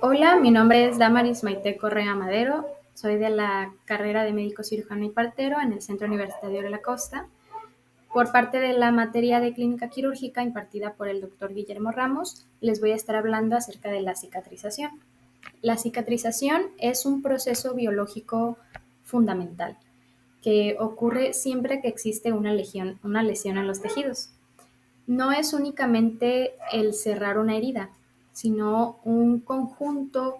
Hola, mi nombre es Damaris Maite Correa Madero. Soy de la carrera de médico cirujano y partero en el Centro Universitario de la Costa. Por parte de la materia de clínica quirúrgica impartida por el doctor Guillermo Ramos, les voy a estar hablando acerca de la cicatrización. La cicatrización es un proceso biológico fundamental que ocurre siempre que existe una lesión en los tejidos. No es únicamente el cerrar una herida, sino un conjunto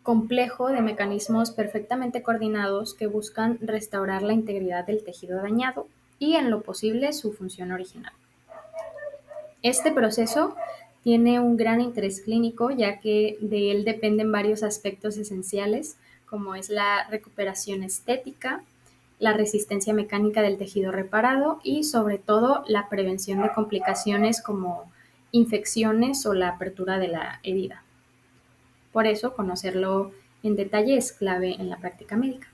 complejo de mecanismos perfectamente coordinados que buscan restaurar la integridad del tejido dañado y, en lo posible, su función original. Este proceso tiene un gran interés clínico, ya que de él dependen varios aspectos esenciales, como es la recuperación estética, la resistencia mecánica del tejido reparado y, sobre todo, la prevención de complicaciones como infecciones o la apertura de la herida. Por eso, conocerlo en detalle es clave en la práctica médica.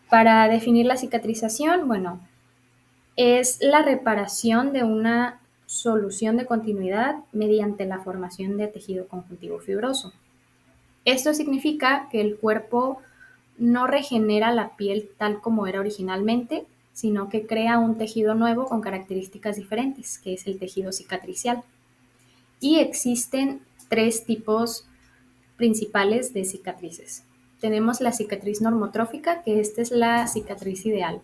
Para definir la cicatrización, bueno, es la reparación de una solución de continuidad mediante la formación de tejido conjuntivo fibroso. Esto significa que el cuerpo no regenera la piel tal como era originalmente, sino que crea un tejido nuevo con características diferentes, que es el tejido cicatricial. Y existen tres tipos principales de cicatrices. Tenemos la cicatriz normotrófica, que esta es la cicatriz ideal.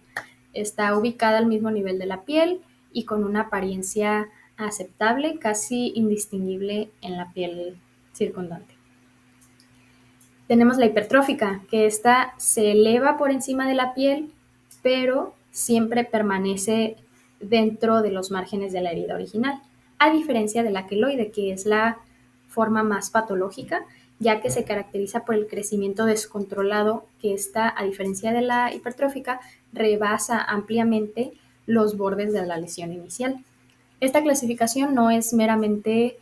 Está ubicada al mismo nivel de la piel y con una apariencia aceptable, casi indistinguible en la piel circundante. Tenemos la hipertrófica, que esta se eleva por encima de la piel, pero siempre permanece dentro de los márgenes de la herida original, a diferencia de la queloide, que es la forma más patológica, ya que se caracteriza por el crecimiento descontrolado, que esta, a diferencia de la hipertrófica, rebasa ampliamente los bordes de la lesión inicial. Esta clasificación no es meramente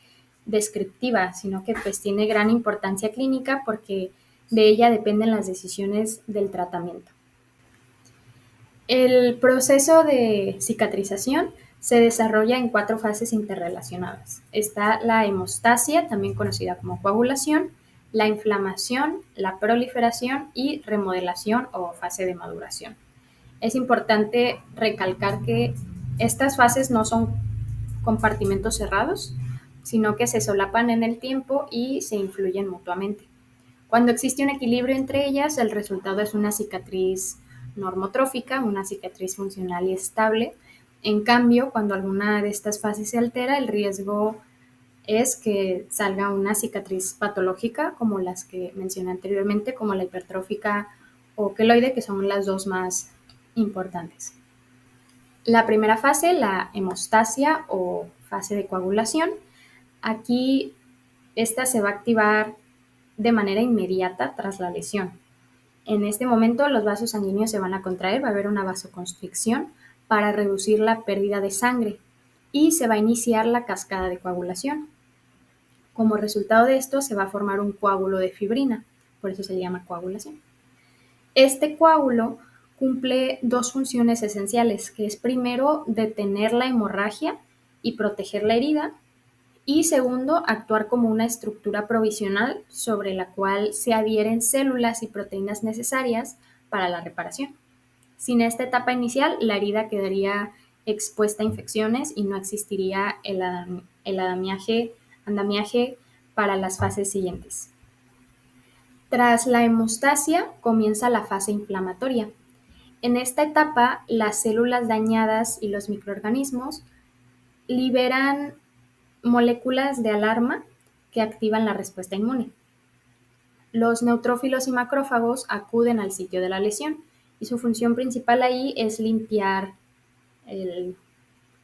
descriptiva, sino que pues tiene gran importancia clínica porque de ella dependen las decisiones del tratamiento. El proceso de cicatrización se desarrolla en 4 fases interrelacionadas. Está la hemostasia, también conocida como coagulación, la inflamación, la proliferación y remodelación o fase de maduración. Es importante recalcar que estas fases no son compartimentos cerrados, sino que se solapan en el tiempo y se influyen mutuamente. Cuando existe un equilibrio entre ellas, el resultado es una cicatriz normotrófica, una cicatriz funcional y estable. En cambio, cuando alguna de estas fases se altera, el riesgo es que salga una cicatriz patológica, como las que mencioné anteriormente, como la hipertrófica o queloide, que son las dos más importantes. La primera fase, la hemostasia o fase de coagulación, aquí esta se va a activar de manera inmediata tras la lesión. En este momento los vasos sanguíneos se van a contraer, va a haber una vasoconstricción para reducir la pérdida de sangre y se va a iniciar la cascada de coagulación. Como resultado de esto se va a formar un coágulo de fibrina, por eso se llama coagulación. Este coágulo cumple dos funciones esenciales, que es primero detener la hemorragia y proteger la herida, y segundo, actuar como una estructura provisional sobre la cual se adhieren células y proteínas necesarias para la reparación. Sin esta etapa inicial, la herida quedaría expuesta a infecciones y no existiría el andamiaje para las fases siguientes. Tras la hemostasia comienza la fase inflamatoria. En esta etapa, las células dañadas y los microorganismos liberan moléculas de alarma que activan la respuesta inmune. Los neutrófilos y macrófagos acuden al sitio de la lesión y su función principal ahí es limpiar el,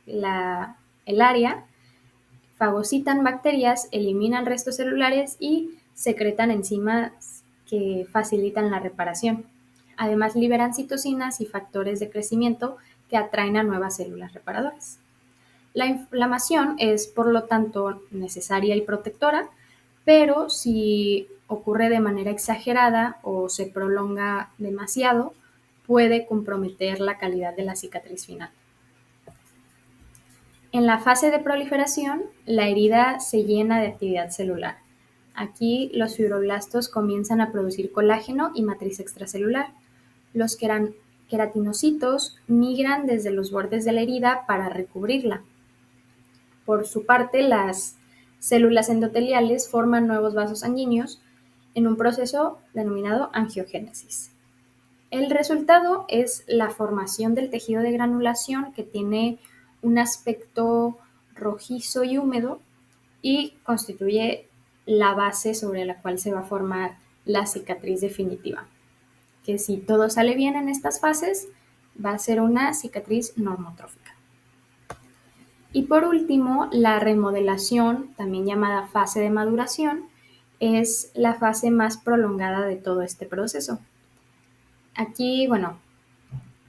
el área, fagocitan bacterias, eliminan restos celulares y secretan enzimas que facilitan la reparación. Además, liberan citocinas y factores de crecimiento que atraen a nuevas células reparadoras. La inflamación es, por lo tanto, necesaria y protectora, pero si ocurre de manera exagerada o se prolonga demasiado, puede comprometer la calidad de la cicatriz final. En la fase de proliferación, la herida se llena de actividad celular. Aquí los fibroblastos comienzan a producir colágeno y matriz extracelular. Los queratinocitos migran desde los bordes de la herida para recubrirla. Por su parte, las células endoteliales forman nuevos vasos sanguíneos en un proceso denominado angiogénesis. El resultado es la formación del tejido de granulación que tiene un aspecto rojizo y húmedo y constituye la base sobre la cual se va a formar la cicatriz definitiva, que si todo sale bien en estas fases, va a ser una cicatriz normotrófica. Y por último, la remodelación, también llamada fase de maduración, es la fase más prolongada de todo este proceso. Aquí, bueno,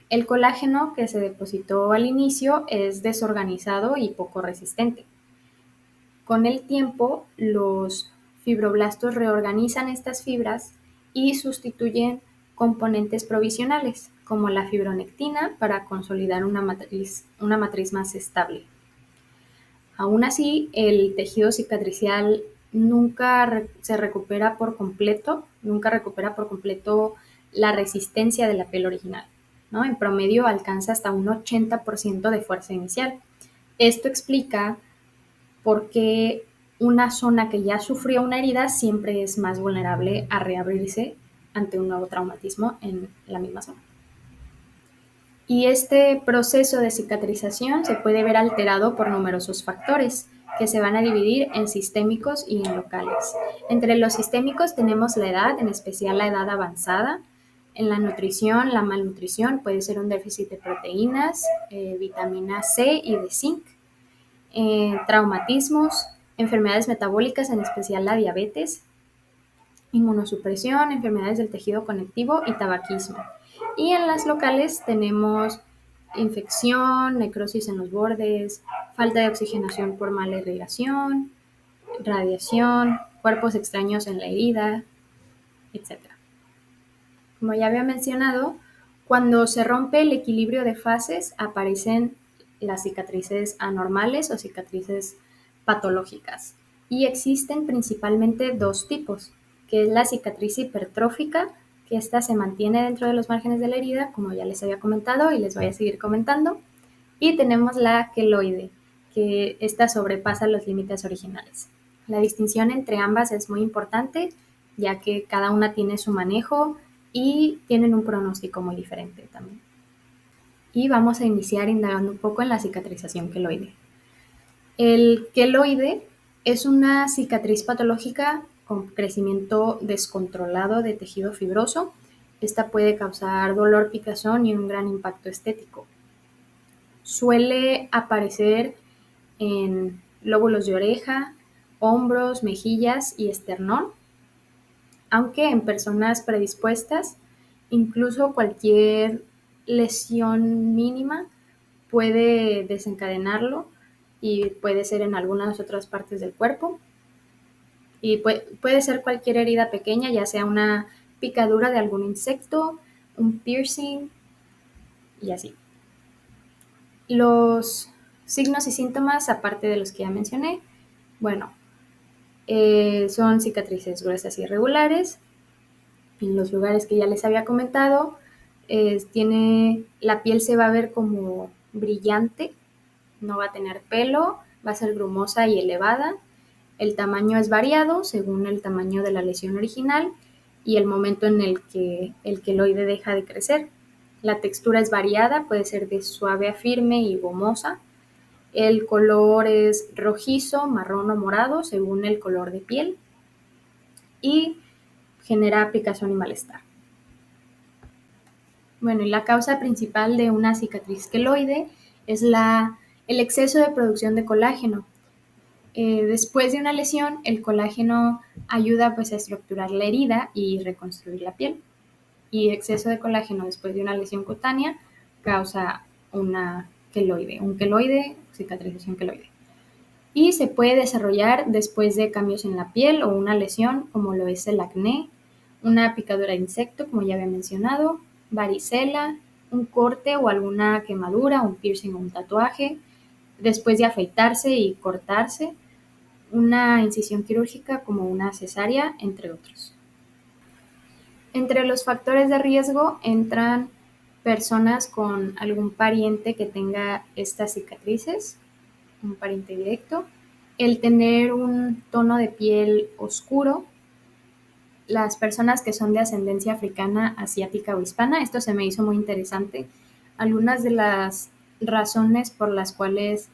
el colágeno que se depositó al inicio es desorganizado y poco resistente. Con el tiempo, los fibroblastos reorganizan estas fibras y sustituyen componentes provisionales, como la fibronectina, para consolidar una matriz más estable. Aún así, el tejido cicatricial nunca recupera por completo la resistencia de la piel original, ¿no? En promedio alcanza hasta un 80% de fuerza inicial. Esto explica por qué una zona que ya sufrió una herida siempre es más vulnerable a reabrirse ante un nuevo traumatismo en la misma zona. Y este proceso de cicatrización se puede ver alterado por numerosos factores que se van a dividir en sistémicos y en locales. Entre los sistémicos tenemos la edad, en especial la edad avanzada. En la nutrición, la malnutrición puede ser un déficit de proteínas, vitamina C y de zinc. Traumatismos, enfermedades metabólicas, en especial la diabetes, inmunosupresión, enfermedades del tejido conectivo y tabaquismo. Y en las locales tenemos infección, necrosis en los bordes, falta de oxigenación por mala irrigación, radiación, cuerpos extraños en la herida, etc. Como ya había mencionado, cuando se rompe el equilibrio de fases aparecen las cicatrices anormales o cicatrices patológicas. Y existen principalmente dos tipos, que es la cicatriz hipertrófica, que esta se mantiene dentro de los márgenes de la herida, como ya les había comentado y les voy a seguir comentando. Y tenemos la queloide, que esta sobrepasa los límites originales. La distinción entre ambas es muy importante, ya que cada una tiene su manejo y tienen un pronóstico muy diferente también. Y vamos a iniciar indagando un poco en la cicatrización queloide. El queloide es una cicatriz patológica con crecimiento descontrolado de tejido fibroso. Esta puede causar dolor, picazón y un gran impacto estético. Suele aparecer en lóbulos de oreja, hombros, mejillas y esternón, aunque en personas predispuestas, incluso cualquier lesión mínima puede desencadenarlo y puede ser en algunas otras partes del cuerpo. Y puede ser cualquier herida pequeña, ya sea una picadura de algún insecto, un piercing y así. Los signos y síntomas, aparte de los que ya mencioné, bueno, son cicatrices gruesas y irregulares. En los lugares que ya les había comentado, la piel se va a ver como brillante, no va a tener pelo, va a ser grumosa y elevada. El tamaño es variado según el tamaño de la lesión original y el momento en el que el queloide deja de crecer. La textura es variada, puede ser de suave a firme y gomosa. El color es rojizo, marrón o morado según el color de piel y genera picazón y malestar. Bueno, y la causa principal de una cicatriz queloide es el exceso de producción de colágeno. Después de una lesión, el colágeno ayuda pues a estructurar la herida y reconstruir la piel. Y exceso de colágeno después de una lesión cutánea causa un queloide, cicatrización queloide. Y se puede desarrollar después de cambios en la piel o una lesión, como lo es el acné, una picadura de insecto, como ya había mencionado, varicela, un corte o alguna quemadura, un piercing o un tatuaje, después de afeitarse y cortarse, una incisión quirúrgica como una cesárea, entre otros. Entre los factores de riesgo entran personas con algún pariente que tenga estas cicatrices, un pariente directo, el tener un tono de piel oscuro, las personas que son de ascendencia africana, asiática o hispana. Esto se me hizo muy interesante. Algunas de las razones por las cuales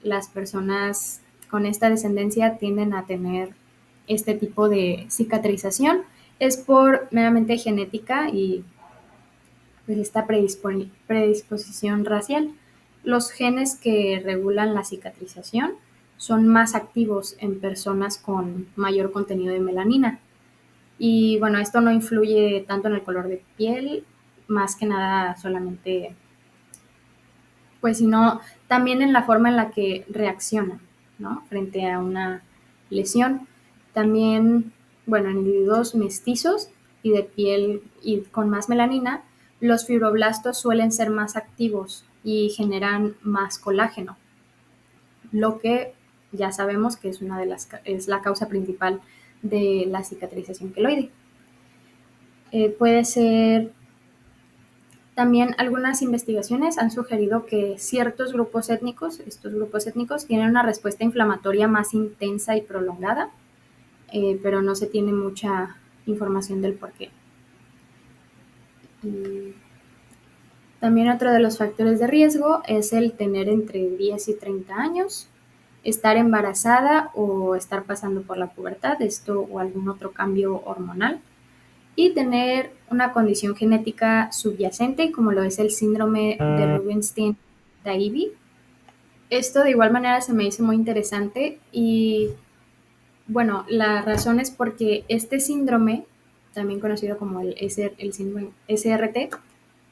las personas con esta descendencia tienden a tener este tipo de cicatrización es por meramente genética y pues esta predisposición racial. Los genes que regulan la cicatrización son más activos en personas con mayor contenido de melanina. Y bueno, esto no influye tanto en el color de piel, más que nada solamente, pues sino también en la forma en la que reacciona, ¿no? Frente a una lesión. También, bueno, en individuos mestizos y de piel y con más melanina, los fibroblastos suelen ser más activos y generan más colágeno, lo que ya sabemos que es la causa principal de la cicatrización queloide. Puede ser, también algunas investigaciones han sugerido que ciertos grupos étnicos, estos grupos étnicos, tienen una respuesta inflamatoria más intensa y prolongada, pero no se tiene mucha información del por qué. También otro de los factores de riesgo es el tener entre 10 y 30 años, estar embarazada o estar pasando por la pubertad, esto o algún otro cambio hormonal, y tener una condición genética subyacente, como lo es el síndrome de Rubinstein-Daibi. Esto de igual manera se me hizo muy interesante y bueno, la razón es porque este síndrome, también conocido como el síndrome SRT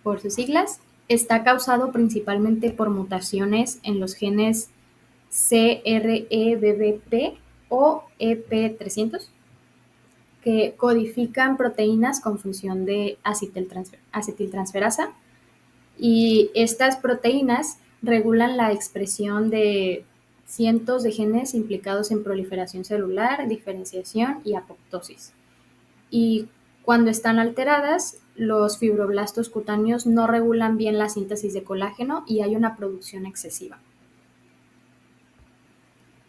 por sus siglas, está causado principalmente por mutaciones en los genes CREBBP o EP300, que codifican proteínas con función de acetiltransferasa, y estas proteínas regulan la expresión de cientos de genes implicados en proliferación celular, diferenciación y apoptosis. Y cuando están alteradas, los fibroblastos cutáneos no regulan bien la síntesis de colágeno y hay una producción excesiva.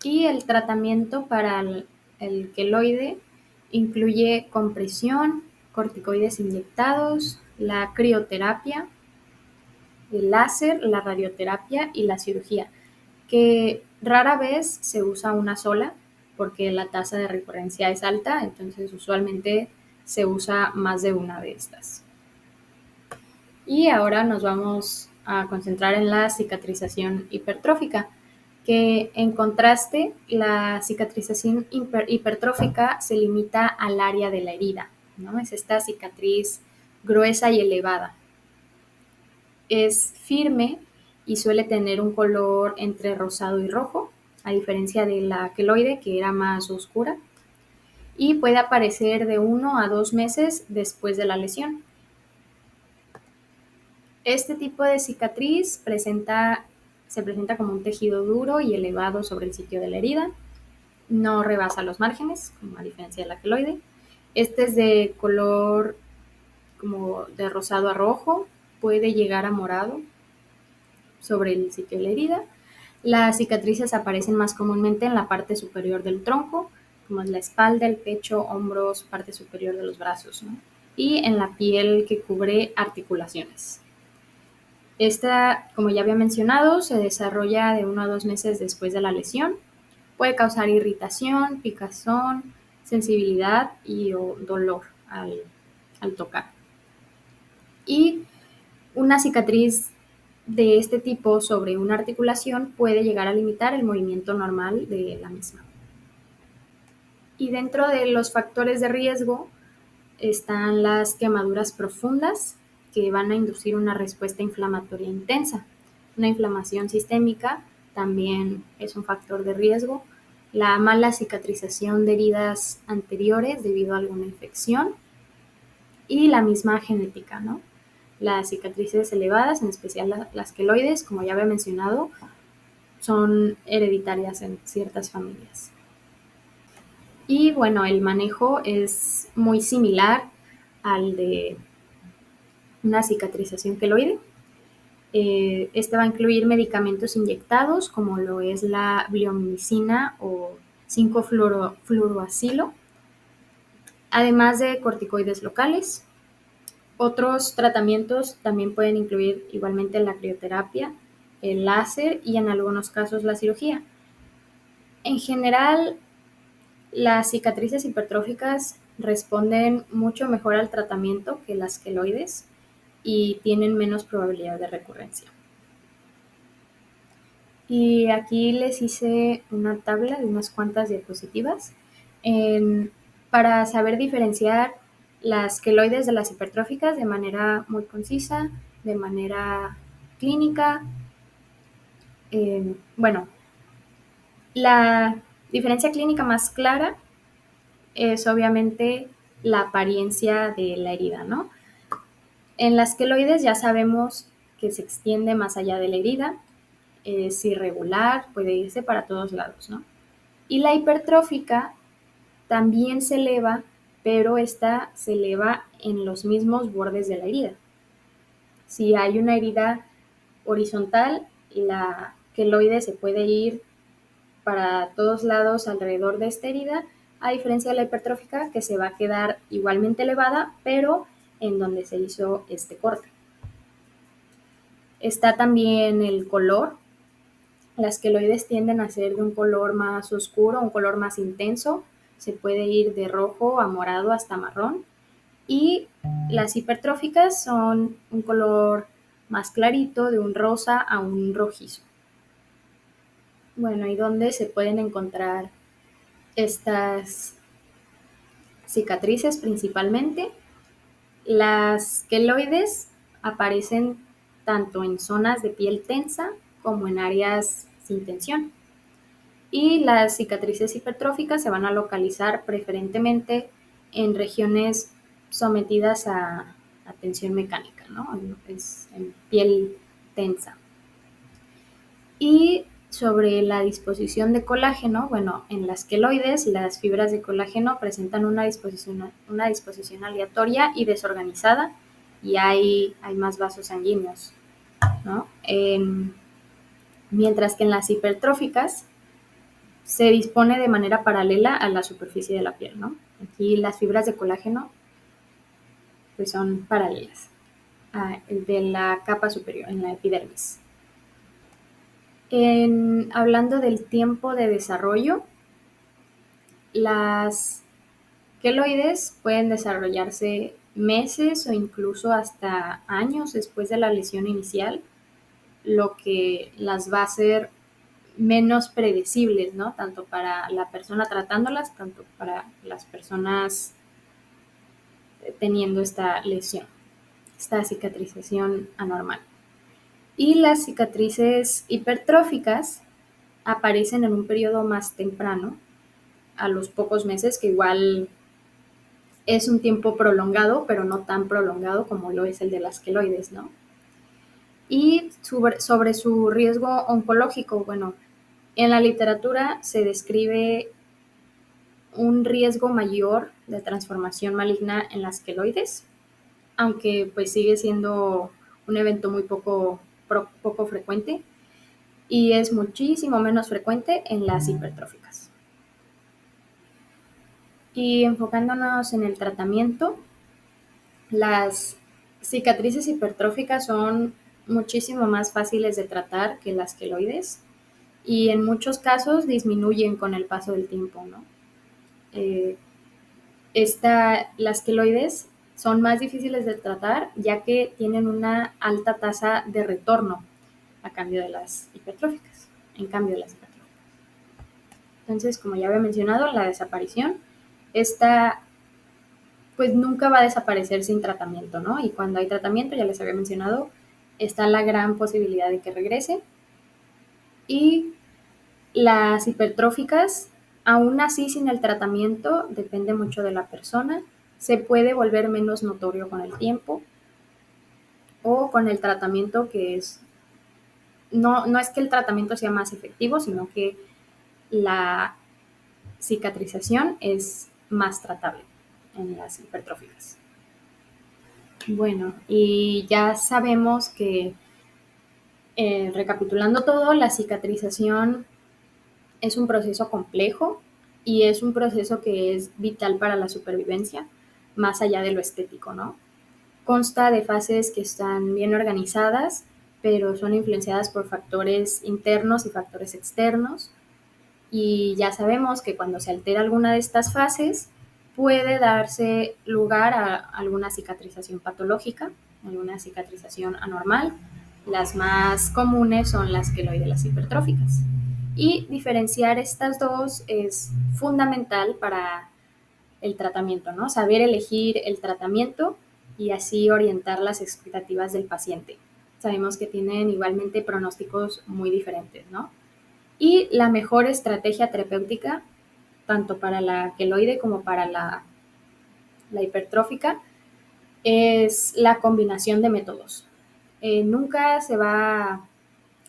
Y el tratamiento para el queloide incluye compresión, corticoides inyectados, la crioterapia, el láser, la radioterapia y la cirugía, que rara vez se usa una sola porque la tasa de recurrencia es alta, entonces usualmente se usa más de una de estas. Y ahora nos vamos a concentrar en la cicatrización hipertrófica, que en contraste, la cicatrización hipertrófica se limita al área de la herida, ¿no? Es esta cicatriz gruesa y elevada. Es firme y suele tener un color entre rosado y rojo, a diferencia de la queloide, que era más oscura, y puede aparecer de 1 a 2 meses después de la lesión. Este tipo de cicatriz se presenta como un tejido duro y elevado sobre el sitio de la herida, no rebasa los márgenes, como a diferencia de la queloide. Este es de color como de rosado a rojo, puede llegar a morado sobre el sitio de la herida. Las cicatrices aparecen más comúnmente en la parte superior del tronco, como es la espalda, el pecho, hombros, parte superior de los brazos, ¿no? Y en la piel que cubre articulaciones. Esta, como ya había mencionado, se desarrolla de 1 a 2 meses después de la lesión. Puede causar irritación, picazón, sensibilidad y o dolor al tocar. Y una cicatriz de este tipo sobre una articulación puede llegar a limitar el movimiento normal de la misma. Y dentro de los factores de riesgo están las quemaduras profundas, que van a inducir una respuesta inflamatoria intensa. Una inflamación sistémica también es un factor de riesgo. La mala cicatrización de heridas anteriores debido a alguna infección y la misma genética, ¿no? Las cicatrices elevadas, en especial las queloides, como ya había mencionado, son hereditarias en ciertas familias. Y bueno, el manejo es muy similar al de una cicatrización queloide. Este va a incluir medicamentos inyectados como lo es la bleomicina o 5-fluoroacilo, además de corticoides locales. Otros tratamientos también pueden incluir igualmente la crioterapia, el láser y en algunos casos la cirugía. En general, las cicatrices hipertróficas responden mucho mejor al tratamiento que las queloides y tienen menos probabilidad de recurrencia. Y aquí les hice una tabla de unas cuantas diapositivas para saber diferenciar las queloides de las hipertróficas de manera muy concisa, de manera clínica. Bueno, la diferencia clínica más clara es obviamente la apariencia de la herida, ¿no? En las queloides ya sabemos que se extiende más allá de la herida, es irregular, puede irse para todos lados, ¿no? Y la hipertrófica también se eleva, pero esta se eleva en los mismos bordes de la herida. Si hay una herida horizontal, la queloide se puede ir para todos lados alrededor de esta herida, a diferencia de la hipertrófica que se va a quedar igualmente elevada, pero en donde se hizo este corte. Está también el color. Las queloides tienden a ser de un color más oscuro, un color más intenso. Se puede ir de rojo a morado hasta marrón. Y las hipertróficas son un color más clarito, de un rosa a un rojizo. Bueno, ¿y dónde se pueden encontrar estas cicatrices principalmente? Las queloides aparecen tanto en zonas de piel tensa como en áreas sin tensión. Y las cicatrices hipertróficas se van a localizar preferentemente en regiones sometidas a tensión mecánica, ¿no? Es en piel tensa. Y sobre la disposición de colágeno, bueno, en las queloides las fibras de colágeno presentan una disposición aleatoria y desorganizada y hay más vasos sanguíneos, ¿no? Mientras que en las hipertróficas se dispone de manera paralela a la superficie de la piel, ¿no? Aquí las fibras de colágeno pues son paralelas de la capa superior, en la epidermis. Hablando del tiempo de desarrollo, las queloides pueden desarrollarse meses o incluso hasta años después de la lesión inicial, lo que las va a hacer menos predecibles, ¿no? Tanto para la persona tratándolas, tanto para las personas teniendo esta lesión, esta cicatrización anormal. Y las cicatrices hipertróficas aparecen en un periodo más temprano, a los pocos meses, que igual es un tiempo prolongado, pero no tan prolongado como lo es el de las queloides, ¿no? Y sobre su riesgo oncológico, bueno, en la literatura se describe un riesgo mayor de transformación maligna en las queloides, aunque pues sigue siendo un evento muy poco frecuente y es muchísimo menos frecuente en las hipertróficas. Y enfocándonos en el tratamiento, las cicatrices hipertróficas son muchísimo más fáciles de tratar que las queloides y en muchos casos disminuyen con el paso del tiempo, ¿no? Las queloides son más difíciles de tratar ya que tienen una alta tasa de retorno a cambio de las hipertróficas, en cambio de las hipertróficas. Entonces, como ya había mencionado, la desaparición, esta pues nunca va a desaparecer sin tratamiento, ¿no? Y cuando hay tratamiento, ya les había mencionado, está la gran posibilidad de que regrese. Y las hipertróficas, aún así sin el tratamiento, depende mucho de la persona, se puede volver menos notorio con el tiempo o con el tratamiento que es, no es que el tratamiento sea más efectivo, sino que la cicatrización es más tratable en las hipertróficas. Bueno, y ya sabemos que, recapitulando todo, la cicatrización es un proceso complejo y es un proceso que es vital para la supervivencia, más allá de lo estético, ¿no? Consta de fases que están bien organizadas, pero son influenciadas por factores internos y factores externos. Y ya sabemos que cuando se altera alguna de estas fases, puede darse lugar a alguna cicatrización patológica, alguna cicatrización anormal. Las más comunes son las queloides, las hipertróficas. Y diferenciar estas dos es fundamental para el tratamiento, ¿no? Saber elegir el tratamiento y así orientar las expectativas del paciente. Sabemos que tienen igualmente pronósticos muy diferentes, ¿no? Y la mejor estrategia terapéutica, tanto para la queloide como para la hipertrófica, es la combinación de métodos. Nunca se va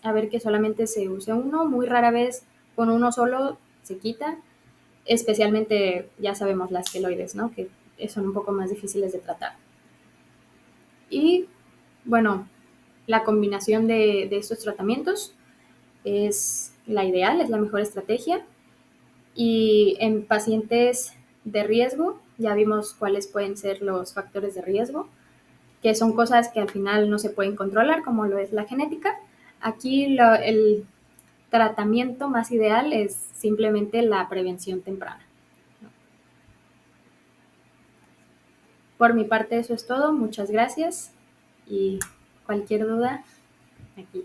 a ver que solamente se use uno, muy rara vez con uno solo se quita, especialmente ya sabemos las queloides, ¿no? Que son un poco más difíciles de tratar. Y bueno, la combinación de estos tratamientos es la ideal, es la mejor estrategia. Y en pacientes de riesgo, ya vimos cuáles pueden ser los factores de riesgo, que son cosas que al final no se pueden controlar, como lo es la genética. Aquí el tratamiento más ideal es simplemente la prevención temprana. Por mi parte eso es todo, muchas gracias y cualquier duda aquí.